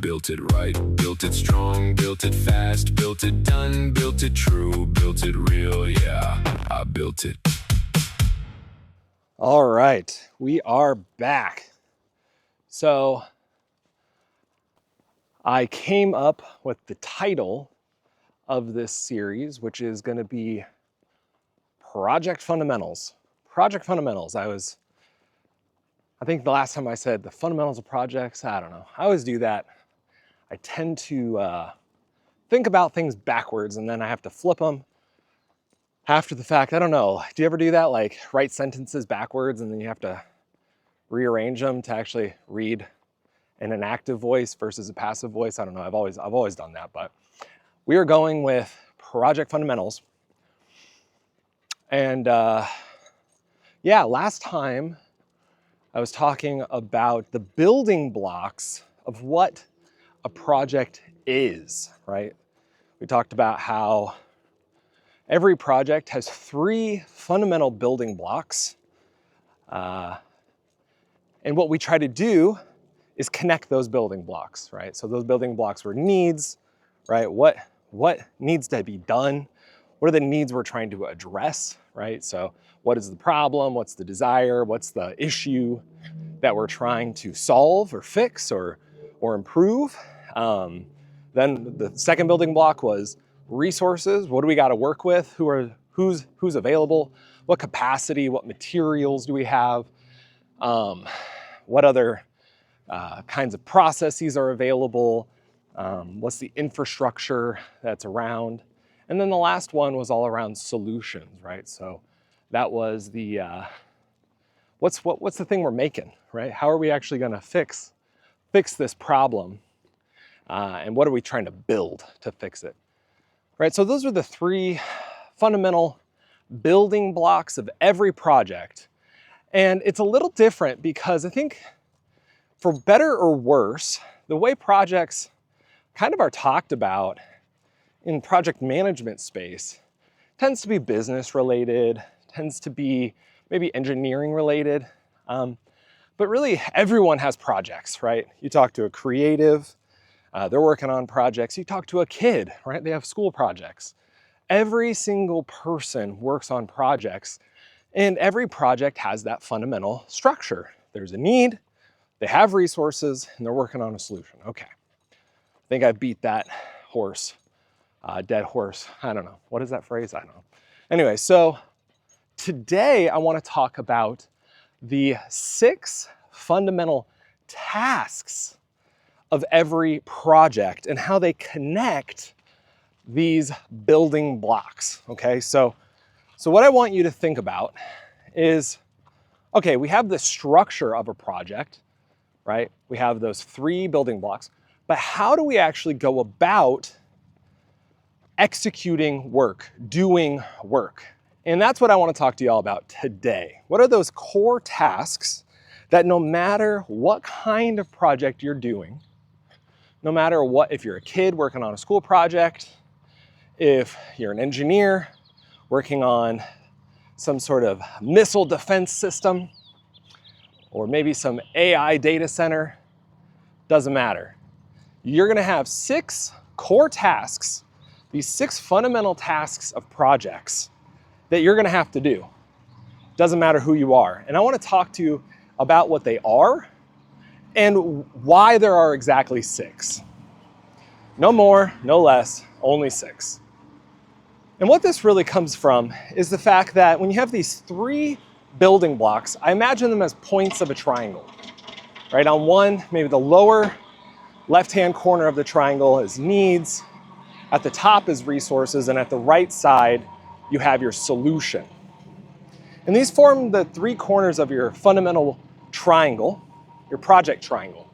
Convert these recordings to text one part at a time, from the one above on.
Built it right, built it strong, built it fast, built it done, built it true, built it real, yeah, I built it. All right, we are back. So I came up with the title of this series, which is going to be Project Fundamentals. Project Fundamentals. I think the last time I said the fundamentals of projects, I don't know. I always do that. I tend to think about things backwards and then I have to flip them after the fact. I don't know. Do you ever do that? Like write sentences backwards and then you have to rearrange them to actually read in an active voice versus a passive voice? I don't know. I've always done that, but we are going with Project Fundamentals. And yeah, last time I was talking about the building blocks of what a project is, right? We talked about how every project has 3 fundamental building blocks. And what we try to do is connect those building blocks, right? So those building blocks were needs, right? What needs to be done? What are the needs we're trying to address, right? So what is the problem? What's the desire? What's the issue that we're trying to solve or fix or improve? Then the second building block was resources. What do we got to work with? Who's available? What capacity? What materials do we have? What other kinds of processes are available? What's the infrastructure that's around? And then the last one was all around solutions, right? So that was the what's the thing we're making, right? How are we actually going to fix this problem? And what are we trying to build to fix it, right? So those are the 3 fundamental building blocks of every project. And it's a little different because I think, for better or worse, the way projects kind of are talked about in project management space tends to be business related, tends to be maybe engineering related. But really everyone has projects, right? You talk to a creative, they're working on projects. You talk to a kid, right? They have school projects. Every single person works on projects, and every project has that fundamental structure. There's a need, they have resources, and they're working on a solution. Okay, I think I beat that horse, dead horse. I don't know. What is that phrase? I don't know. Anyway, so today I want to talk about the 6 fundamental tasks of every project and how they connect these building blocks, okay? So what I want you to think about is, okay, we have the structure of a project, right? We have those 3 building blocks, but how do we actually go about executing work, doing work? And that's what I want to talk to you all about today. What are those core tasks that no matter what kind of project you're doing, no matter what, if you're a kid working on a school project, if you're an engineer working on some sort of missile defense system, or maybe some AI data center, doesn't matter. You're gonna have 6 core tasks, these 6 fundamental tasks of projects that you're gonna have to do. Doesn't matter who you are. And I wanna talk to you about what they are and why there are exactly 6. No more, no less, only 6. And what this really comes from is the fact that when you have these 3 building blocks, I imagine them as points of a triangle, right? On one, maybe the lower left-hand corner of the triangle is needs, at the top is resources, and at the right side, you have your solution. And these form the 3 corners of your fundamental triangle, your project triangle.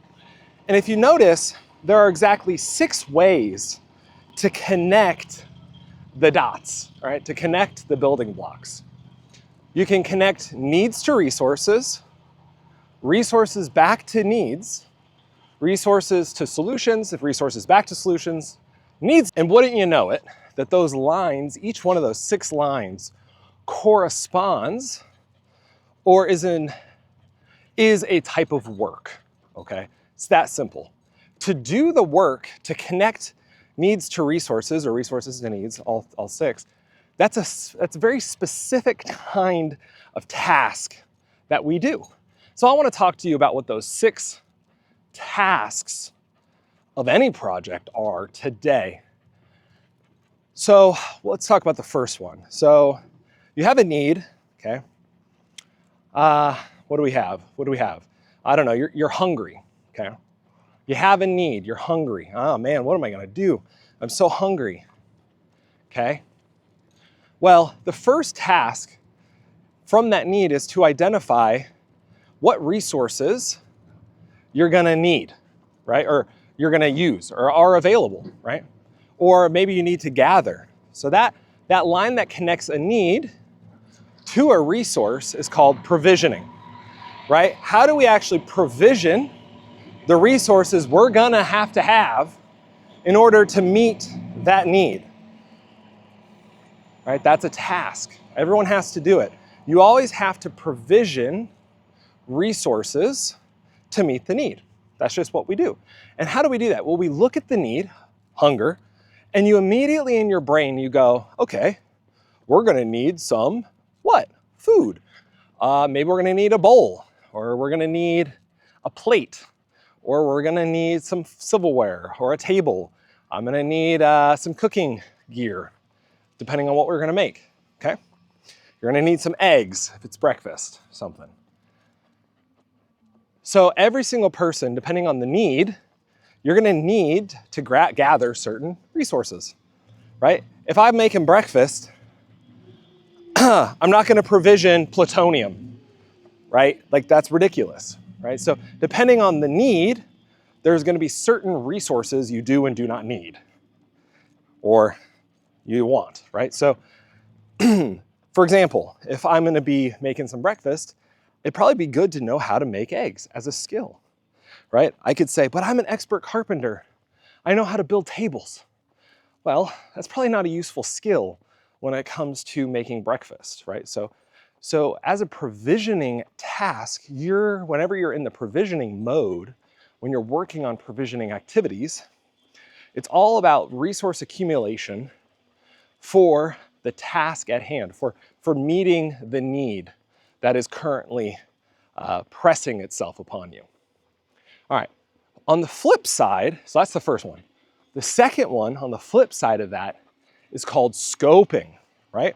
And if you notice, there are exactly 6 ways to connect the dots, right? To connect the building blocks. You can connect needs to resources, resources back to needs, resources to solutions, if resources back to solutions, needs. And wouldn't you know it, that those lines, each one of those 6 lines corresponds or is a type of work, okay? It's that simple. to do the work to connect needs to resources or resources to needs, all six, that's a very specific kind of task that we do. So I want to talk to you about what those 6 tasks of any project are today. So let's talk about the first one. So you have a need, okay? What do we have? What do we have? I don't know, you're hungry, okay? You have a need, you're hungry. Oh man, what am I gonna do? I'm so hungry, okay? Well, the first task from that need is to identify what resources you're gonna need, right? Or you're gonna use or are available, right? Or maybe you need to gather. So that line that connects a need to a resource is called provisioning, right? How do we actually provision the resources we're gonna have to have in order to meet that need, right? That's a task. Everyone has to do it. You always have to provision resources to meet the need. That's just what we do. And how do we do that? Well, we look at the need, hunger, and you immediately in your brain, you go, okay, we're gonna need some, what? Food. Maybe we're gonna need a bowl, or we're gonna need a plate, or we're gonna need some silverware or a table. I'm gonna need some cooking gear, depending on what we're gonna make, okay? You're gonna need some eggs if it's breakfast, something. So every single person, depending on the need, you're gonna need to gather certain resources, right? If I'm making breakfast, I'm not gonna provision plutonium, right? Like that's ridiculous, right? So depending on the need, there's gonna be certain resources you do and do not need, or you want, right? So for example, if I'm gonna be making some breakfast, it'd probably be good to know how to make eggs as a skill, right? I could say, but I'm an expert carpenter. I know how to build tables. Well, that's probably not a useful skill when it comes to making breakfast, right? So as a provisioning task, whenever you're in the provisioning mode, when you're working on provisioning activities, it's all about resource accumulation for the task at hand, for meeting the need that is currently pressing itself upon you. All right, on the flip side, so that's the first one. The second one on the flip side of that is called scoping, right?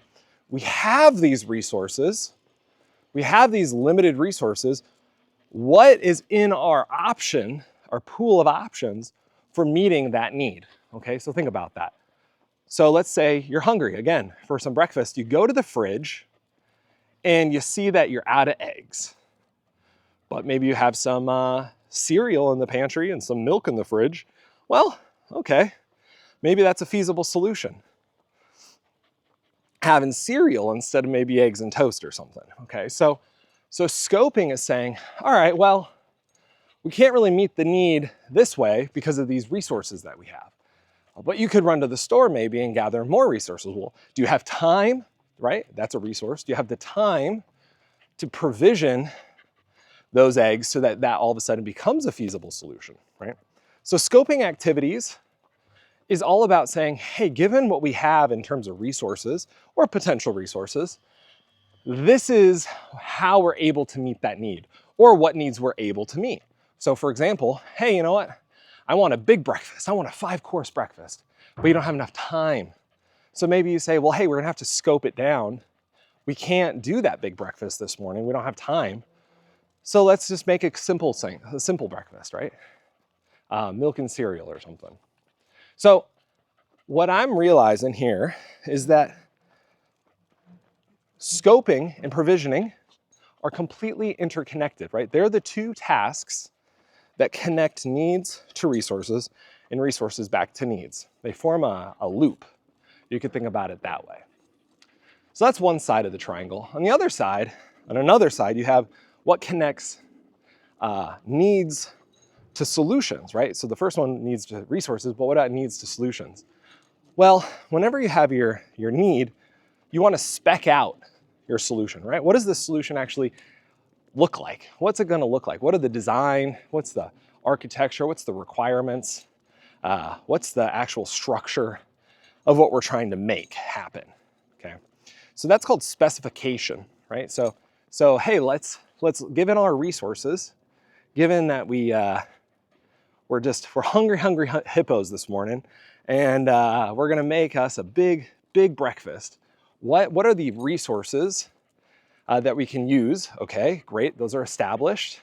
We have these resources, we have these limited resources. What is in our option, our pool of options for meeting that need? Okay, so think about that. So let's say you're hungry again for some breakfast. You go to the fridge and you see that you're out of eggs, but maybe you have some cereal in the pantry and some milk in the fridge. Well, okay, maybe that's a feasible solution. Having cereal instead of maybe eggs and toast or something, okay? So scoping is saying, all right, well, we can't really meet the need this way because of these resources that we have. But you could run to the store maybe and gather more resources. Well, do you have time, right? That's a resource. Do you have the time to provision those eggs so that all of a sudden becomes a feasible solution, right? So scoping activities is all about saying, hey, given what we have in terms of resources or potential resources, this is how we're able to meet that need or what needs we're able to meet. So for example, hey, you know what? I want a big breakfast. I want a 5-course breakfast, but you don't have enough time. So maybe you say, well, hey, we're gonna have to scope it down. We can't do that big breakfast this morning. We don't have time. So let's just make a simple breakfast, right? Milk and cereal or something. So what I'm realizing here is that scoping and provisioning are completely interconnected, right? They're the two tasks that connect needs to resources and resources back to needs. They form a loop. You could think about it that way. So that's one side of the triangle. On the other side, on another side, you have what connects needs to solutions, right? So the first one needs to resources, but what about needs to solutions? Well, whenever you have your need, you want to spec out your solution, right? What does the solution actually look like? What's it going to look like? What are the design? What's architecture, what's the requirements, what's the actual structure of what we're trying to make happen, okay? So that's called specification, right? So hey, let's given our resources, given that we're hungry hippos this morning, and we're gonna make us a big breakfast. What are the resources that we can use? Okay, great, those are established.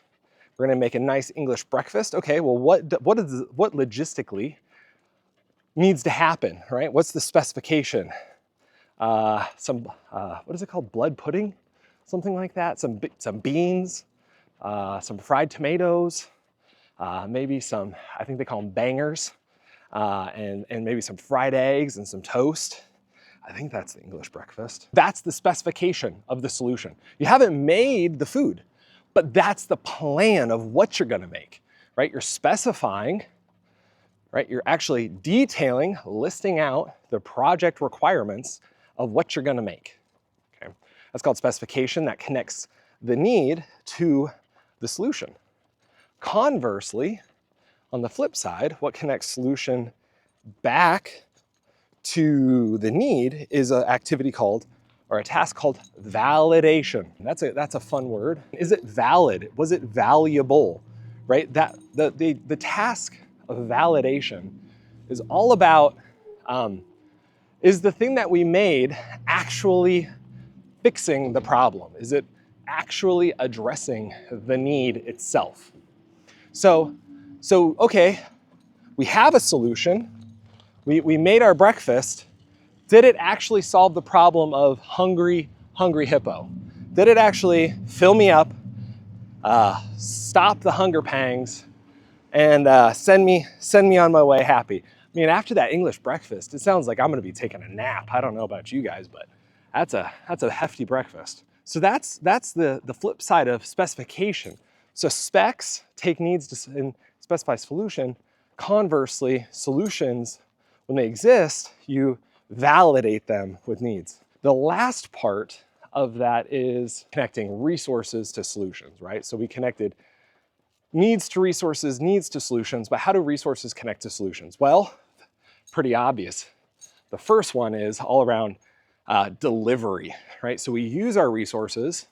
We're gonna make a nice English breakfast. Okay, well, what logistically needs to happen, right? What's the specification? What is it called? Blood pudding? Something like that. Some beans, some fried tomatoes, maybe some, I think they call them bangers, and maybe some fried eggs and some toast. I think that's the English breakfast. That's the specification of the solution. You haven't made the food, but that's the plan of what you're gonna make, right? You're specifying, right? You're actually detailing, listing out the project requirements of what you're gonna make, okay? That's called specification. That connects the need to the solution. Conversely, on the flip side, what connects solution back to the need is an activity called, or a task called validation. That's a fun word. Is it valid? Was it valuable? Right? That the task of validation is all about, is the thing that we made actually fixing the problem? Is it actually addressing the need itself? So okay, we have a solution. We made our breakfast. Did it actually solve the problem of hungry hippo? Did it actually fill me up, stop the hunger pangs, and send me on my way happy? I mean, after that English breakfast, it sounds like I'm gonna be taking a nap. I don't know about you guys, but that's a hefty breakfast. So that's the flip side of specification. So specs take needs and specify solution. Conversely, solutions, when they exist, you validate them with needs. The last part of that is connecting resources to solutions, right? So we connected needs to resources, needs to solutions, but how do resources connect to solutions? Well, pretty obvious. The first one is all around delivery, right? So we use our resources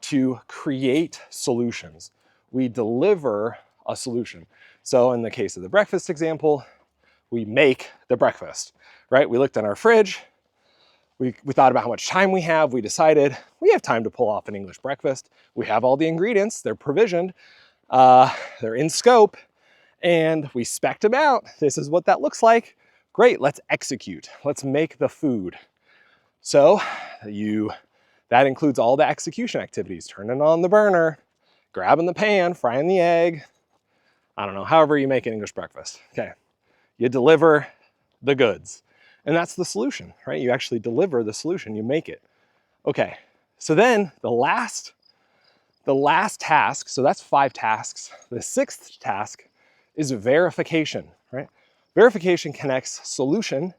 to create solutions. We deliver a solution. So in the case of the breakfast example, we make the breakfast, right? We looked in our fridge, we thought about how much time we have, we decided we have time to pull off an English breakfast. We have all the ingredients, they're provisioned, they're in scope, and we spec'd them out. This is what that looks like. Great, let's execute. Let's make the food. So that includes all the execution activities, turning on the burner, grabbing the pan, frying the egg, I don't know, however you make an English breakfast. Okay, you deliver the goods. And that's the solution, right? You actually deliver the solution, you make it. Okay, so then the last task, so that's 5 tasks. The 6th task is verification, right? Verification connects solution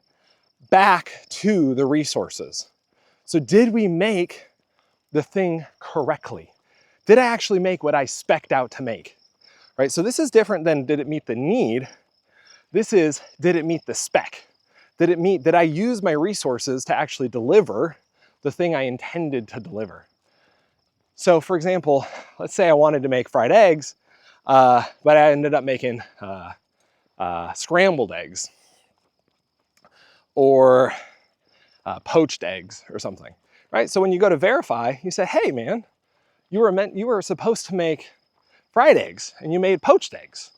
back to the resources. So did we make the thing correctly? Did I actually make what I spec'd out to make? Right, so this is different than did it meet the need? This is, did it meet the spec? Did I use my resources to actually deliver the thing I intended to deliver? So for example, let's say I wanted to make fried eggs, but I ended up making scrambled eggs or poached eggs or something, right? So when you go to verify, you say, hey man, you were supposed to make fried eggs and you made poached eggs.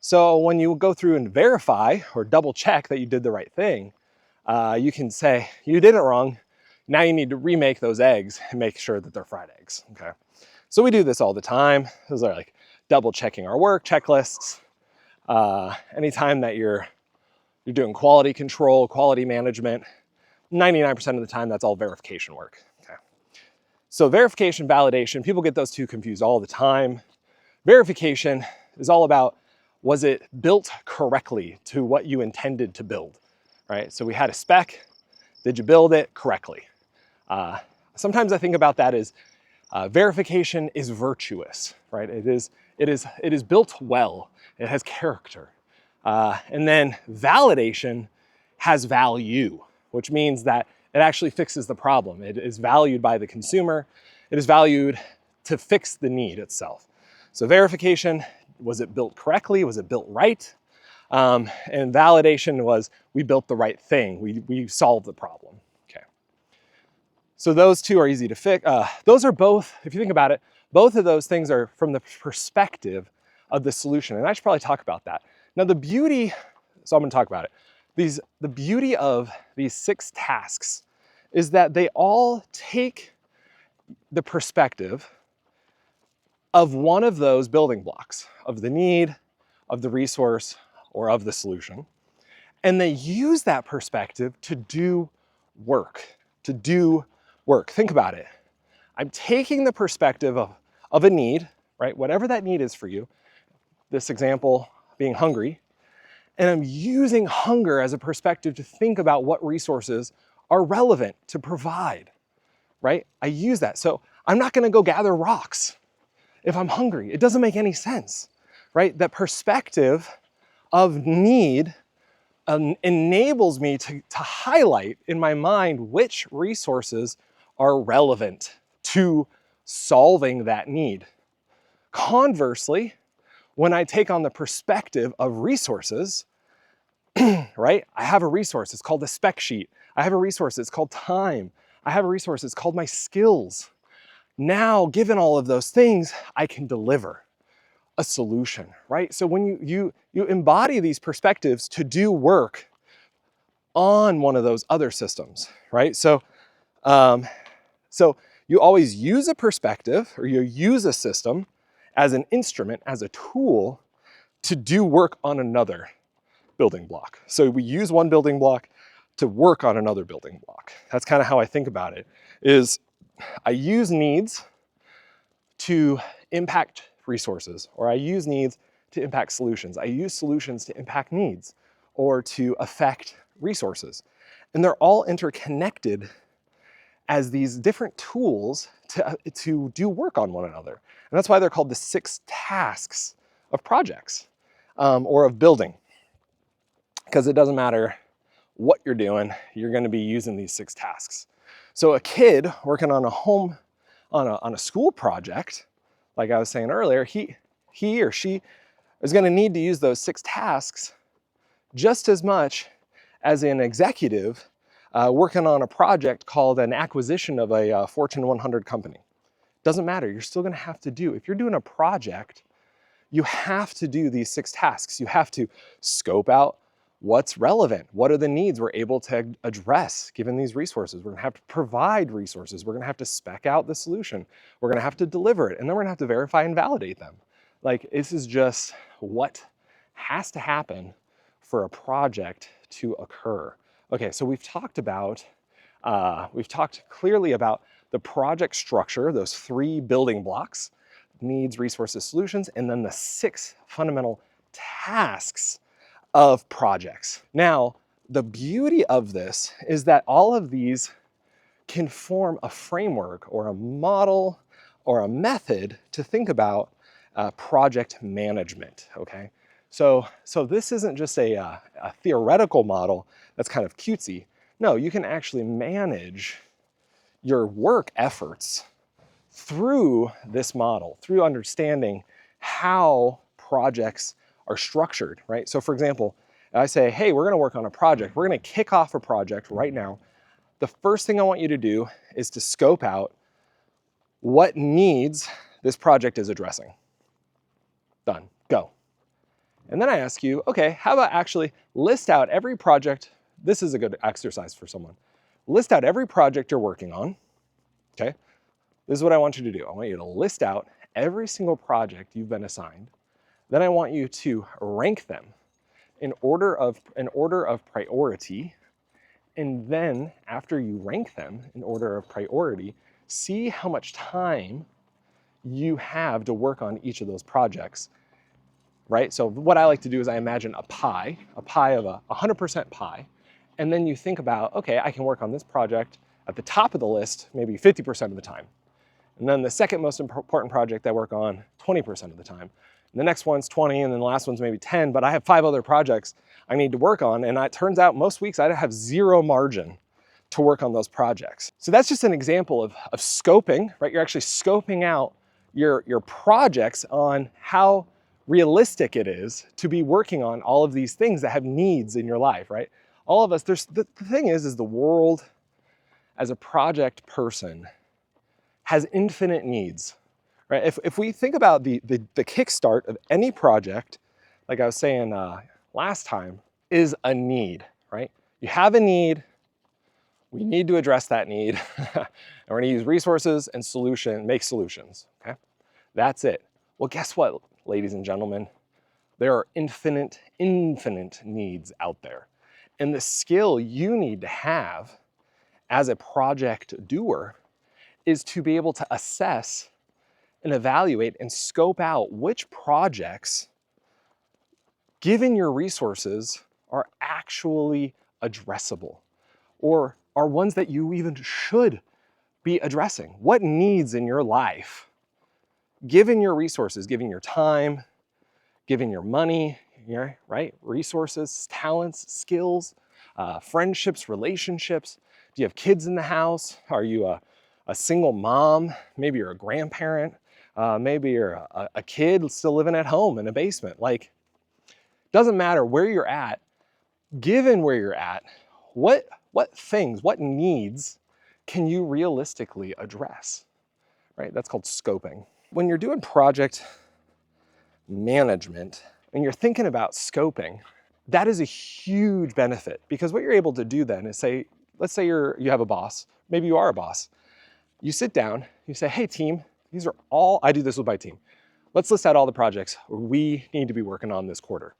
So when you go through and verify or double check that you did the right thing, you can say, you did it wrong. Now you need to remake those eggs and make sure that they're fried eggs, okay? So we do this all the time. Those are like double checking our work, checklists. Anytime that you're doing quality control, quality management, 99% of the time, that's all verification work, okay? So verification, validation, people get those two confused all the time. Verification is all about, was it built correctly to what you intended to build, right? So we had a spec, did you build it correctly? Sometimes I think about that as verification is virtuous, right? It it is built well, it has character. And then validation has value, which means that it actually fixes the problem. It is valued by the consumer. It is valued to fix the need itself. So verification, was it built correctly? Was it built right? And validation was, we built the right thing. We solved the problem, okay. So those two are easy to fix. Those are both, if you think about it, both of those things are from the perspective of the solution. And I should probably talk about that. Now the beauty, so I'm gonna talk about it. The beauty of these 6 tasks is that they all take the perspective of one of those building blocks, of the need, of the resource, or of the solution. And they use that perspective to do work, Think about it. I'm taking the perspective of a need, right? Whatever that need is for you, this example being hungry, and I'm using hunger as a perspective to think about what resources are relevant to provide, right? I use that. So I'm not gonna go gather rocks if I'm hungry. It doesn't make any sense, right? That perspective of need enables me to highlight in my mind which resources are relevant to solving that need. Conversely, when I take on the perspective of resources, right? I have a resource, it's called the spec sheet. I have a resource, it's called time. I have a resource, it's called my skills. Now, given all of those things, I can deliver a solution, right? So when you embody these perspectives to do work on one of those other systems, right? So you always use a perspective, or you use a system as an instrument, as a tool to do work on another building block. So we use one building block to work on another building block. That's kind of how I think about it, is I use needs to impact resources, or I use needs to impact solutions. I use solutions to impact needs or to affect resources. And they're all interconnected as these different tools to do work on one another. And that's why they're called the 6 tasks of projects or of building. Because it doesn't matter what you're doing, you're gonna be using these 6 tasks. So a kid working on a school project, like I was saying earlier, he or she is gonna need to use those 6 tasks just as much as an executive working on a project called an acquisition of a Fortune 100 company. Doesn't matter, you're still gonna have to do, if you're doing a project, you have to do these 6 tasks. You have to scope out what's relevant. What are the needs we're able to address given these resources? We're gonna have to provide resources. We're gonna have to spec out the solution. We're gonna have to deliver it, and then we're gonna have to verify and validate them. Like, this is just what has to happen for a project to occur. Okay, so we've talked clearly about the project structure, those 3 building blocks, needs, resources, solutions, and then the 6 fundamental tasks of projects. Now, the beauty of this is that all of these can form a framework or a model or a method to think about project management, okay? So this isn't just a theoretical model that's kind of cutesy. No, you can actually manage your work efforts through this model, through understanding how projects are structured, right? So for example, I say, hey, we're gonna work on a project. We're gonna kick off a project right now. The first thing I want you to do is to scope out what needs this project is addressing. Done, go. And then I ask you, okay, how about actually list out every project. This is a good exercise for someone. List out every project you're working on, okay? This is what I want you to do. I want you to list out every single project you've been assigned. Then I want you to rank them in order of priority. And then after you rank them in order of priority, see how much time you have to work on each of those projects, right? So what I like to do is I imagine a pie of 100% pie. And then you think about, okay, I can work on this project at the top of the list, maybe 50% of the time. And then the second most important project I work on 20% of the time. the next one's 20, and then the last one's maybe 10, but I have 5 other projects I need to work on, and it turns out most weeks I have 0 margin to work on those projects. So that's just an example of scoping, right? You're actually scoping out your projects on how realistic it is to be working on all of these things that have needs in your life, right? All of us, the thing is the world as a project person has infinite needs, right? If we think about the kickstart of any project, like I was saying last time, is a need, right? You have a need, we need to address that need, and we're gonna use resources and make solutions, okay? That's it. Well, guess what, ladies and gentlemen? There are infinite needs out there. And the skill you need to have as a project doer is to be able to assess and evaluate and scope out which projects, given your resources, are actually addressable or are ones that you even should be addressing. What needs in your life, given your resources, given your time, given your money, right? Resources, talents, skills, friendships, relationships. Do you have kids in the house? Are you a single mom? Maybe you're a grandparent. Maybe you're a kid still living at home in a basement. Like, doesn't matter where you're at, given where you're at, what things, what needs can you realistically address, right? That's called scoping. When you're doing project management, when you're thinking about scoping, that is a huge benefit, because what you're able to do then is say, let's say you have a boss, maybe you are a boss. You sit down, you say, hey team, these are all, I do this with my team. Let's list out all the projects we need to be working on this quarter.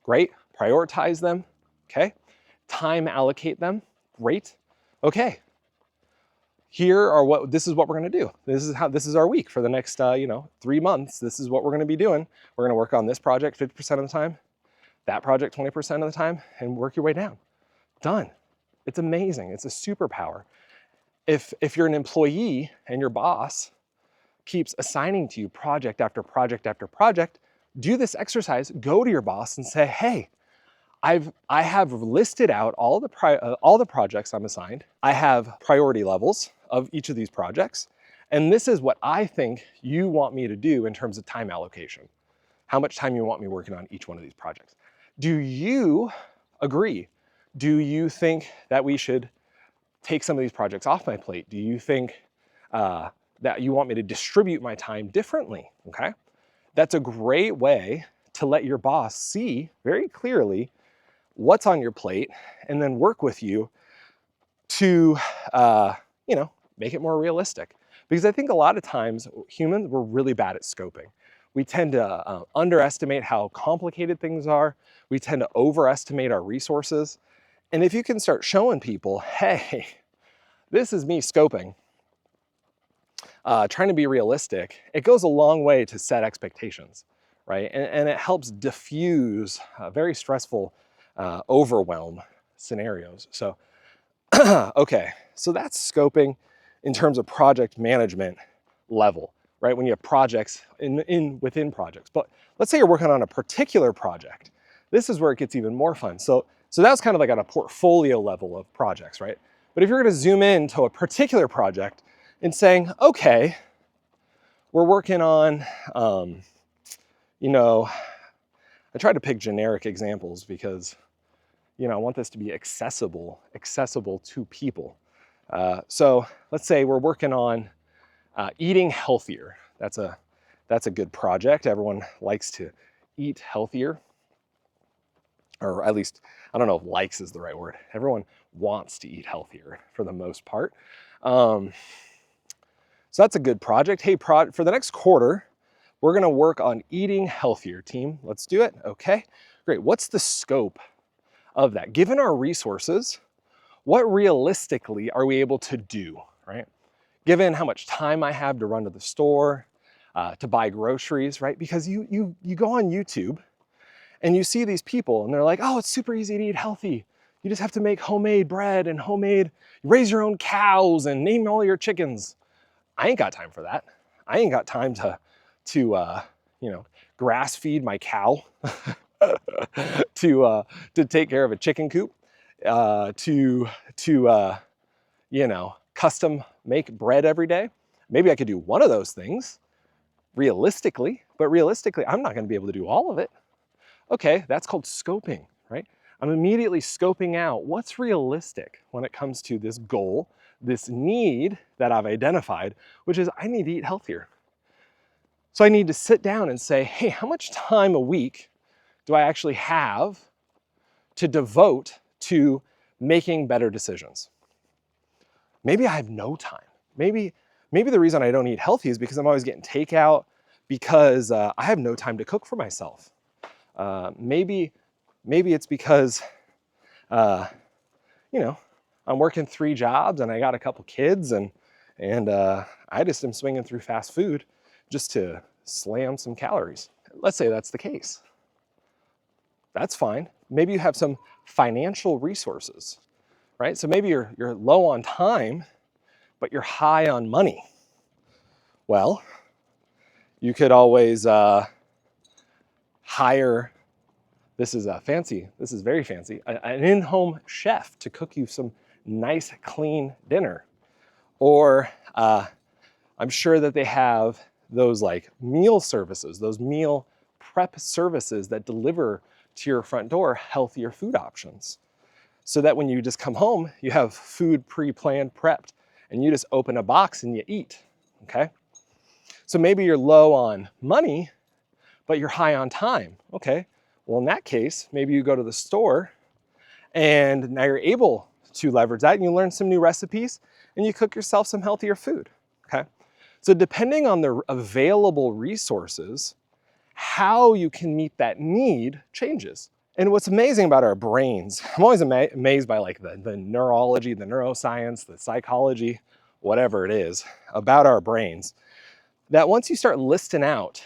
Great, prioritize them, okay? Time allocate them, great, okay. This is what we're gonna do. This is our week for the next 3 months. This is what we're gonna be doing. We're gonna work on this project 50% of the time, that project 20% of the time, and work your way down. Done. It's amazing, it's a superpower. If you're an employee and your boss keeps assigning to you project after project after project, do this exercise, go to your boss and say, hey, I have listed out all the projects I'm assigned. I have priority levels of each of these projects, and this is what I think you want me to do in terms of time allocation. How much time you want me working on each one of these projects. Do you agree? Do you think that we should take some of these projects off my plate? Do you think that you want me to distribute my time differently, okay? That's a great way to let your boss see very clearly what's on your plate and then work with you to, make it more realistic. Because I think a lot of times humans, we're really bad at scoping. We tend to underestimate how complicated things are. We tend to overestimate our resources. And if you can start showing people, hey, this is me scoping, trying to be realistic, it goes a long way to set expectations, right? And it helps diffuse very stressful overwhelm scenarios. So, okay, so that's scoping in terms of project management level, right? When you have projects within projects. But let's say you're working on a particular project. This is where it gets even more fun. So that's kind of like on a portfolio level of projects, right? But if you're gonna zoom in to a particular project and saying, okay, we're working on, I try to pick generic examples because, I want this to be accessible to people. So let's say we're working on eating healthier. That's a good project. Everyone likes to eat healthier, or at least, I don't know if likes is the right word. Everyone wants to eat healthier for the most part. So that's a good project. Hey, for the next quarter, we're gonna work on eating healthier, team. Let's do it, okay? Great, what's the scope of that? Given our resources, what realistically are we able to do, right? Given how much time I have to run to the store, to buy groceries, right? Because you go on YouTube and you see these people and they're like, oh, it's super easy to eat healthy. You just have to make homemade bread and raise your own cows and name all your chickens. I ain't got time for that. I ain't got time to grass feed my cow, to take care of a chicken coop, to you know, custom make bread every day. Maybe I could do one of those things realistically, but realistically, I'm not going to be able to do all of it. Okay, that's called scoping, right? I'm immediately scoping out what's realistic when it comes to this goal, this need that I've identified, which is I need to eat healthier. So I need to sit down and say, hey, how much time a week do I actually have to devote to making better decisions? Maybe I have no time. Maybe the reason I don't eat healthy is because I'm always getting takeout, because I have no time to cook for myself. Maybe it's because, you know, I'm working 3 jobs and I got a couple kids, and I just am swinging through fast food just to slam some calories. Let's say that's the case. That's fine. Maybe you have some financial resources, right? So maybe you're low on time, but you're high on money. Well, you could always hire, this is very fancy, an in-home chef to cook you some nice, clean dinner. Or I'm sure that they have those like meal services, those meal prep services that deliver to your front door healthier food options. So that when you just come home, you have food pre-planned, prepped, and you just open a box and you eat, okay? So maybe you're low on money, but you're high on time, okay? Well, in that case, maybe you go to the store and now you're able to leverage that and you learn some new recipes and you cook yourself some healthier food, okay? So depending on the available resources, how you can meet that need changes. And what's amazing about our brains, I'm always amazed by like the neurology, the neuroscience, the psychology, whatever it is about our brains, that once you start listing out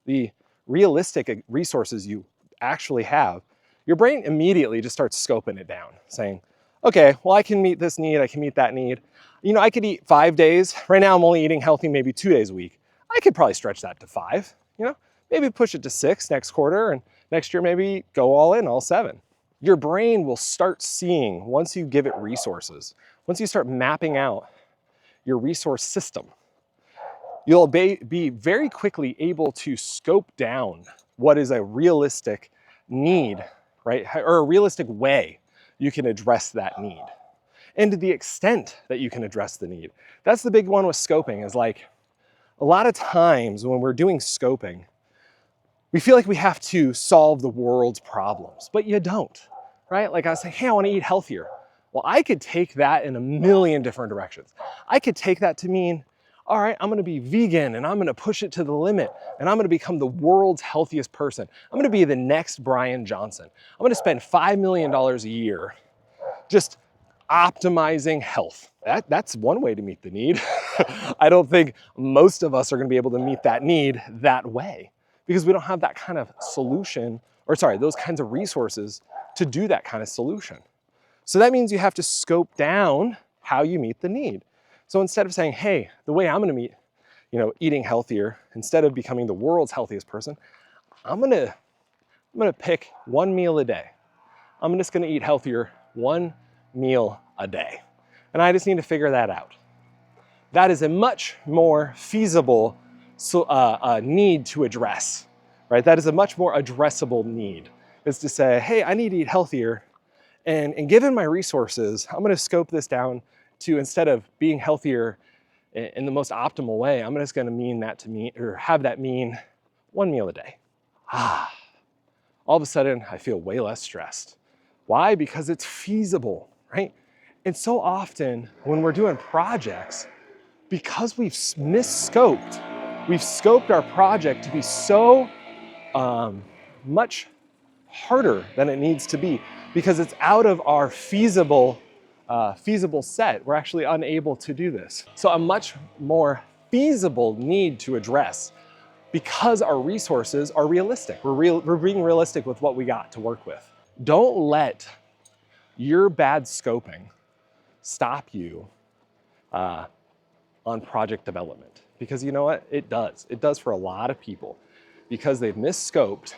the realistic resources you actually have, your brain immediately just starts scoping it down, saying, okay, well, I can meet this need, I can meet that need. You know, I could eat 5 days. Right now I'm only eating healthy maybe 2 days a week. I could probably stretch that to 5, you know, maybe push it to 6 next quarter, and next year maybe go all in, all 7. Your brain will start seeing, once you give it resources, once you start mapping out your resource system, you'll be very quickly able to scope down what is a realistic need, right? Or a realistic way you can address that need. And to the extent that you can address the need. That's the big one with scoping, is like a lot of times when we're doing scoping, we feel like we have to solve the world's problems, but you don't, right? Like I say, hey, I want to eat healthier. Well, I could take that in a million different directions. I could take that to mean, all right, I'm going to be vegan and I'm going to push it to the limit and I'm going to become the world's healthiest person. I'm going to be the next Brian Johnson. I'm going to spend $5 million a year just optimizing health. That's one way to meet the need. I don't think most of us are going to be able to meet that need that way because we don't have that kind of solution, or sorry, those kinds of resources to do that kind of solution. So that means you have to scope down how you meet the need. So instead of saying, hey, the way I'm going to meet, you know, eating healthier, instead of becoming the world's healthiest person, I'm going to pick 1 meal a day. I'm just going to eat healthier 1 meal a day. And I just need to figure that out. That is a much more feasible need to address, right? That is a much more addressable need, is to say, hey, I need to eat healthier. And given my resources, I'm going to scope this down to, instead of being healthier in the most optimal way, I'm just going to mean that to me, or have that mean 1 meal a day. All of a sudden, I feel way less stressed. Why? Because it's feasible, right? And so often when we're doing projects, because we've misscoped, we've scoped our project to be so much harder than it needs to be, because it's out of our feasible set. We're actually unable to do this. So a much more feasible need to address, because our resources are realistic. We're being realistic with what we got to work with. Don't let your bad scoping stop you on project development, because you know what? It does. It does for a lot of people. because they've misscoped,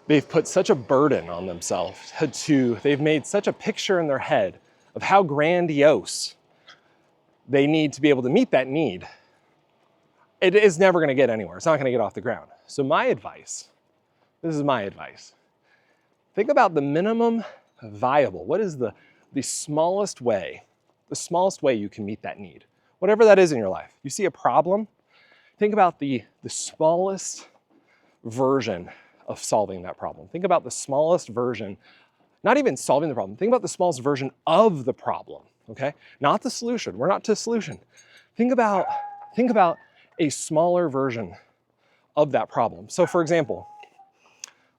they've put such a burden on themselves they've made such a picture in their head of how grandiose they need to be able to meet that need. It is never gonna get anywhere. It's not gonna get off the ground. So my advice, this is my advice. Think about the minimum viable. What is the smallest way you can meet that need? Whatever that is in your life. You see a problem, think about the smallest version of solving that problem. Think about the smallest version, not even solving the problem, think about the smallest version of the problem, okay? Not the solution, we're not to solution. Think about a smaller version of that problem. So for example,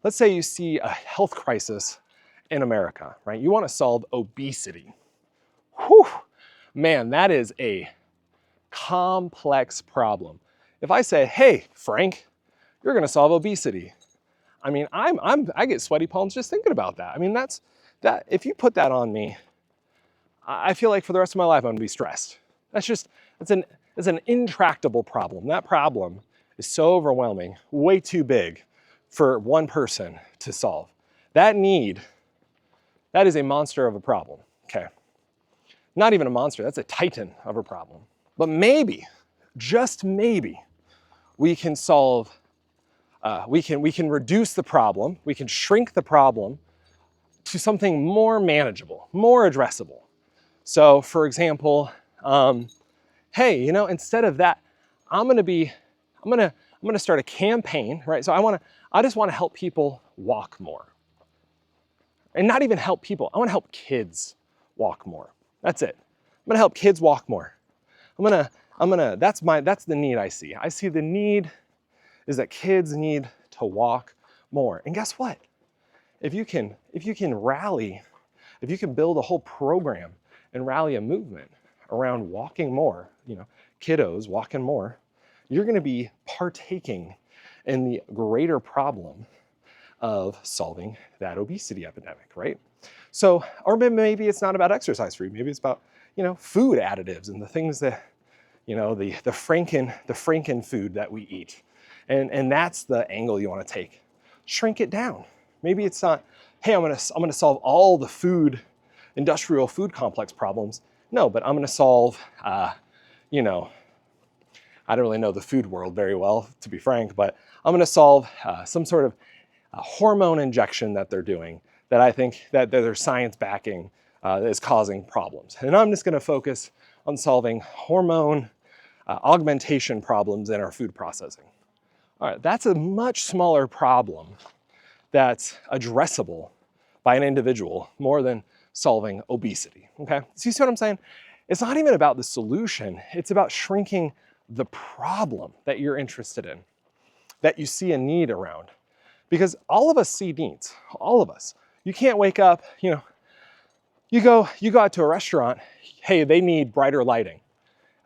let's say you see a health crisis in America, right? You wanna solve obesity. Whew, man, that is a complex problem. If I say, hey, Frank, you're gonna solve obesity. I mean, I get sweaty palms just thinking about that. I mean, if you put that on me, I feel like for the rest of my life, I'm gonna be stressed. It's an intractable problem. That problem is so overwhelming, way too big for one person to solve. That is a monster of a problem, okay? Not even a monster, that's a titan of a problem. But maybe, just maybe, we can solve, we can reduce the problem, we can shrink the problem to something more manageable, more addressable. So for example, hey, instead of that, I'm gonna start a campaign, right? So I just wanna help people walk more. And not even help people, I wanna help kids walk more. That's it. I'm gonna help kids walk more. That's the need I see. I see the need is that kids need to walk more. And guess what? If you can build a whole program and rally a movement around walking more, kiddos walking more, you're gonna be partaking in the greater problem of solving that obesity epidemic, right? So, or maybe it's not about exercise for you. Maybe it's about, food additives and the things that, the Franken food that we eat. And that's the angle you want to take. Shrink it down. Maybe it's not, hey, I'm gonna solve all the industrial food complex problems. No, but I'm gonna solve, I don't really know the food world very well, to be frank, but I'm gonna solve some sort of hormone injection that they're doing that I think that there's science backing that is causing problems. And I'm just gonna focus on solving hormone augmentation problems in our food processing. All right, that's a much smaller problem that's addressable by an individual more than solving obesity, okay? So you see what I'm saying? It's not even about the solution, it's about shrinking the problem that you're interested in, that you see a need around. Because all of us see needs, all of us. You can't wake up, you go out to a restaurant, hey, they need brighter lighting.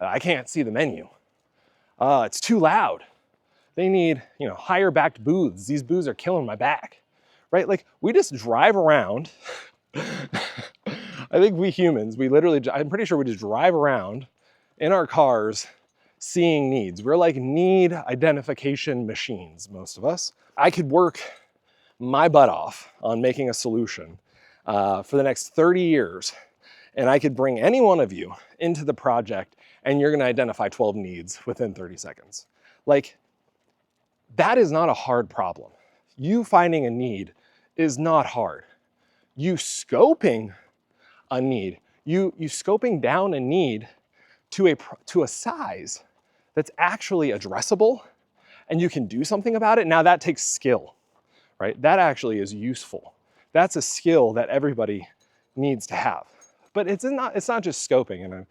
I can't see the menu. It's too loud. They need, higher backed booths. These booths are killing my back, right? Like we just drive around. I think we humans, I'm pretty sure we just drive around in our cars seeing needs. We're like need identification machines, most of us. I could work my butt off on making a solution for the next 30 years, and I could bring any one of you into the project and you're gonna identify 12 needs within 30 seconds. Like, that is not a hard problem. You finding a need is not hard. You scoping a need, you scoping down a need to a size that's actually addressable and you can do something about it, now that takes skill, right? That actually is useful. That's a skill that everybody needs to have. But it's not just scoping, and I,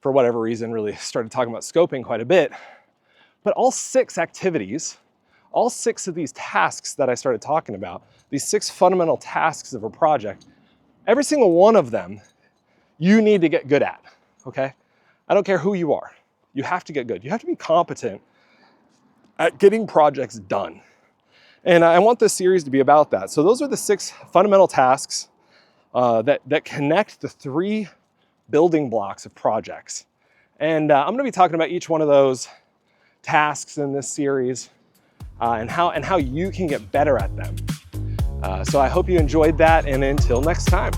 for whatever reason, really started talking about scoping quite a bit. But all 6 activities, all 6 of these tasks that I started talking about, these 6 fundamental tasks of a project, every single one of them, you need to get good at, okay? I don't care who you are. You have to get good. You have to be competent at getting projects done. And I want this series to be about that. So those are the 6 fundamental tasks that connect the 3 building blocks of projects. And I'm gonna be talking about each one of those tasks in this series. and how you can get better at them. So I hope you enjoyed that, and until next time.